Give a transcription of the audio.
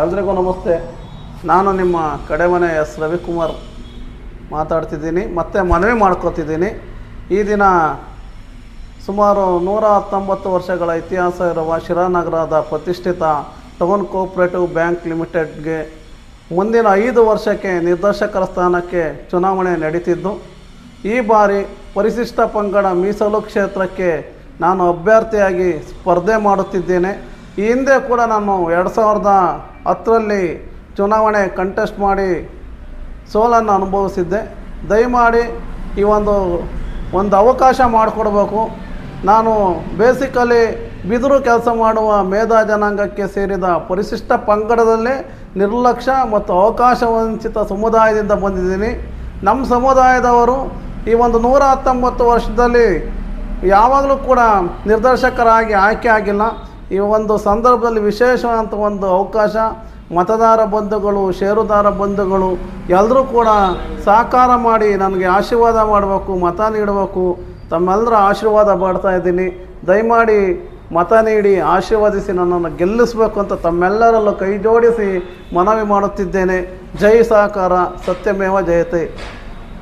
ಎಲ್ರಿಗೂ ನಮಸ್ತೆ. ನಾನು ನಿಮ್ಮ ಕಡೆಮನೆ ಎಸ್ ರವಿಕುಮಾರ್ ಮಾತಾಡ್ತಿದ್ದೀನಿ. ಮತ್ತೆ ಮನವಿ ಮಾಡ್ಕೋತಿದ್ದೀನಿ. ಈ ದಿನ ಸುಮಾರು 119 ವರ್ಷಗಳ ಇತಿಹಾಸ ಇರುವ ಶಿರಾನಗರದ ಪ್ರತಿಷ್ಠಿತ ಟೌನ್ ಕೋಆಪರೇಟಿವ್ ಬ್ಯಾಂಕ್ ಲಿಮಿಟೆಡ್ಗೆ ಮುಂದಿನ 5 ವರ್ಷಕ್ಕೆ ನಿರ್ದೇಶಕರ ಸ್ಥಾನಕ್ಕೆ ಚುನಾವಣೆ ನಡೀತಿದ್ದು, ಈ ಬಾರಿ ಪರಿಶಿಷ್ಟ ಪಂಗಡ ಮೀಸಲು ಕ್ಷೇತ್ರಕ್ಕೆ ನಾನು ಅಭ್ಯರ್ಥಿಯಾಗಿ ಸ್ಪರ್ಧೆ ಮಾಡುತ್ತಿದ್ದೇನೆ. ಈ ಹಿಂದೆ ಕೂಡ ನಾನು 2010ರಲ್ಲಿ ಚುನಾವಣೆ ಕಂಟೆಸ್ಟ್ ಮಾಡಿ ಸೋಲನ್ನು ಅನುಭವಿಸಿದ್ದೆ. ದಯಮಾಡಿ ಈ ಒಂದು ಅವಕಾಶ ಮಾಡಿಕೊಡ್ಬೇಕು. ನಾನು ಬೇಸಿಕಲಿ ಬಿದಿರು ಕೆಲಸ ಮಾಡುವ ಮೇಧಾ ಜನಾಂಗಕ್ಕೆ ಸೇರಿದ ಪರಿಶಿಷ್ಟ ಪಂಗಡದಲ್ಲೇ ನಿರ್ಲಕ್ಷ್ಯ ಮತ್ತು ಅವಕಾಶ ವಂಚಿತ ಸಮುದಾಯದಿಂದ ಬಂದಿದ್ದೀನಿ. ನಮ್ಮ ಸಮುದಾಯದವರು ಈ 119 ವರ್ಷದಲ್ಲಿ ಯಾವಾಗಲೂ ಕೂಡ ನಿರ್ದೇಶಕರಾಗಿ ಆಯ್ಕೆ ಆಗಿಲ್ಲ. ಈ ಸಂದರ್ಭದಲ್ಲಿ ವಿಶೇಷವಾದಂಥ ಅವಕಾಶ ಮತದಾರ ಬಂಧುಗಳು, ಷೇರುದಾರ ಬಂಧುಗಳು ಎಲ್ಲರೂ ಕೂಡ ಸಹಕಾರ ಮಾಡಿ ನನಗೆ ಆಶೀರ್ವಾದ ಮಾಡಬೇಕು, ಮತ ನೀಡಬೇಕು. ತಮ್ಮೆಲ್ಲರ ಆಶೀರ್ವಾದ ಮಾಡ್ತಾ ಇದ್ದೀನಿ. ದಯಮಾಡಿ ಮತ ನೀಡಿ ಆಶೀರ್ವದಿಸಿ ನನ್ನನ್ನು ಗೆಲ್ಲಿಸಬೇಕು ಅಂತ ತಮ್ಮೆಲ್ಲರಲ್ಲೂ ಕೈ ಜೋಡಿಸಿ ಮನವಿ ಮಾಡುತ್ತಿದ್ದೇನೆ. ಜೈ ಸಹಕಾರ, ಸತ್ಯಮೇವ ಜಯತೆ.